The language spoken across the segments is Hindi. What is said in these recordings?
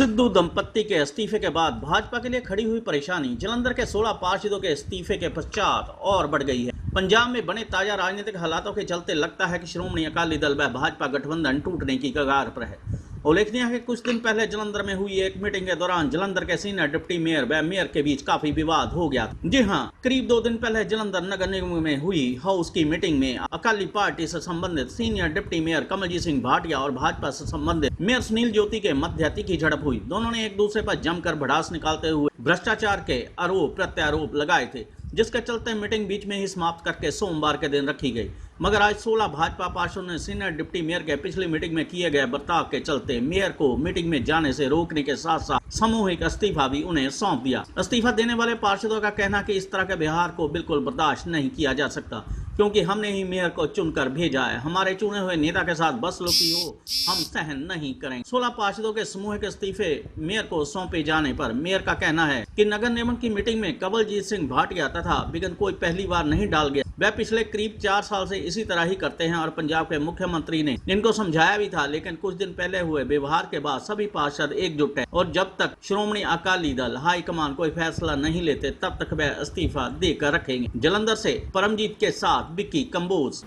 सिद्धू दंपत्ति के इस्तीफे के बाद भाजपा के लिए खड़ी हुई परेशानी जालंधर के 16 पार्षदों के इस्तीफे के पश्चात और बढ़ गई है। पंजाब में बने ताजा राजनीतिक हालातों के चलते लगता है कि श्रोमणी अकाली दल व भाजपा गठबंधन टूटने की कगार पर है। उल्लेखनीय है कि कुछ दिन पहले जालंधर में हुई एक मीटिंग के दौरान जालंधर के सीनियर डिप्टी मेयर व मेयर के बीच काफी विवाद हो गया। जी हां, करीब 2 दिन पहले जालंधर नगर निगम में हुई हाउस की मीटिंग में अकाली पार्टी से संबंधित senior deputy mayor Kamaljeet Singh Bhatia और भाजपा से संबंधित मेयर सुनील ज्योति के मध्य तीखी झड़प हुई। दोनों ने एक दूसरे पर जमकर भड़ास निकालते हुए भ्रष्टाचार के आरोप प्रत्यारोप लगाए थे, जिसके चलते मीटिंग बीच में ही समाप्त करके सोमवार के दिन रखी गई। मगर आज 16 भाजपा पार्षदों ने सीनियर डिप्टी मेयर के पिछली मीटिंग में किए गए बर्ताव के चलते मेयर को मीटिंग में जाने से रोकने के साथ साथ सामूहिक इस्तीफा भी उन्हें सौंप दिया। इस्तीफा देने वाले पार्षदों का कहना कि इस तरह के व्यवहार को बिल्कुल बर्दाश्त नहीं किया जा सकता, क्योंकि हमने ही मेयर को चुनकर भेजा है। हमारे चुने हुए नेता के साथ बदसलूकी हो हम सहन नहीं करेंगे। 16 पार्षदों के समूह के इस्तीफे मेयर को सौंपे जाने पर मेयर का कहना है कि नगर निगम की मीटिंग में कमलजीत सिंह भाटिया तथा विघ्न कोई पहली बार नहीं डाल गया। वह पिछले करीब 4 साल से इसी तरह ही करते हैं और पंजाब के मुख्यमंत्री ने इनको समझाया भी था, लेकिन कुछ दिन पहले हुए व्यवहार के बाद सभी पार्षद एकजुट हैं और जब तक श्रोमणी अकाली दल हाईकमान कोई फैसला नहीं लेते तब तक वह इस्तीफा देकर रखेंगे। जालंधर से परमजीत के साथ विक्की कंबोज।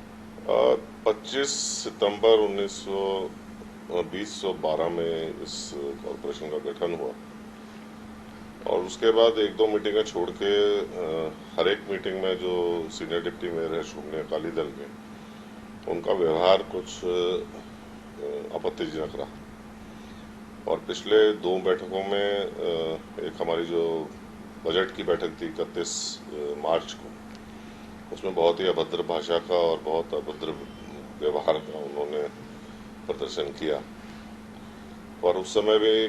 25 सितंबर 1912 में इस कॉरपोरेशन का गठन हुआ और उसके बाद 1-2 मीटिंगें छोड़ के हर एक मीटिंग में जो सीनियर डिप्टी मेयर है श्रोमणी अकाली दल के, उनका व्यवहार कुछ आपत्तिजनक रहा। और पिछले 2 बैठकों में एक हमारी जो बजट की बैठक थी 31 मार्च को, उसमें बहुत ही अभद्र भाषा का और बहुत अभद्र व्यवहार का उन्होंने प्रदर्शन किया। और उस समय भी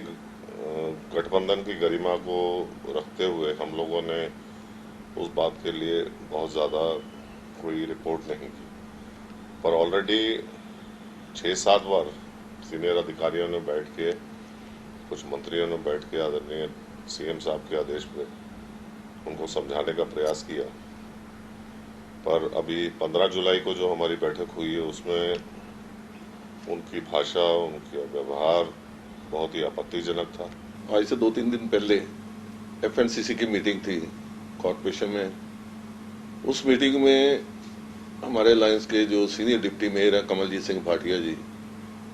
गठबंधन की गरिमा को रखते हुए हम लोगों ने उस बात के लिए बहुत ज़्यादा कोई रिपोर्ट नहीं की, पर ऑलरेडी 6-7 बार सीनियर अधिकारियों ने बैठ के, कुछ मंत्रियों ने बैठ के आदरणीय सीएम साहब के आदेश पे उनको समझाने का प्रयास किया। पर अभी 15 जुलाई को जो हमारी बैठक हुई है उसमें उनकी भाषा, उनका व्यवहार बहुत ही आपत्तिजनक था। आज से 2-3 दिन पहले एफएनसीसी की मीटिंग थी कॉर्पोरेशन में। उस मीटिंग में हमारे अलायंस के जो सीनियर डिप्टी मेयर हैं कमलजीत सिंह भाटिया जी,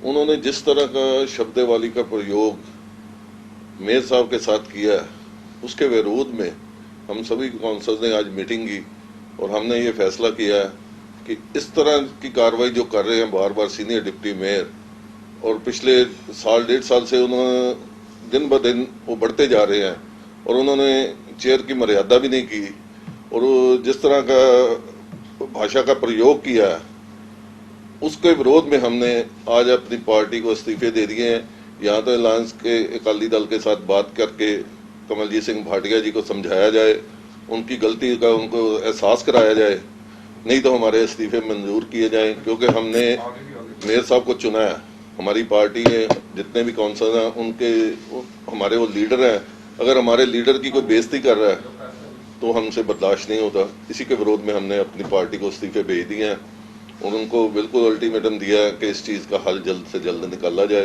उन्होंने जिस तरह का शब्दावली का प्रयोग मेयर साहब के साथ किया, उसके विरोध में हम सभी काउंसिलर्स ने आज मीटिंग की और हमने ये फैसला किया कि इस तरह की कार्रवाई जो कर रहे हैं बार बार सीनियर डिप्टी मेयर, और पिछले 1.5 साल से उन्होंने दिन ब दिन वो बढ़ते जा रहे हैं और उन्होंने चेयर की मर्यादा भी नहीं की और जिस तरह का भाषा का प्रयोग किया, उसके विरोध में हमने आज अपनी पार्टी को इस्तीफे दे दिए हैं। यहाँ तो अलायंस के अकाली दल के साथ बात करके कमलजीत सिंह भाटिया जी को समझाया जाए, उनकी गलती का उनको एहसास कराया जाए, नहीं तो हमारे इस्तीफे मंजूर किए जाएं, क्योंकि हमने मेयर साहब को चुना है। हमारी पार्टी है, जितने भी काउंसिलर हैं उनके हमारे वो लीडर हैं। अगर हमारे लीडर की कोई बेइज्जती कर रहा है तो हमसे बर्दाश्त नहीं होता। इसी के विरोध में हमने अपनी पार्टी को इस्तीफे भेज दिए हैं और उनको बिल्कुल अल्टीमेटम दिया है कि इस चीज़ का हल जल्द से जल्द निकाला जाए।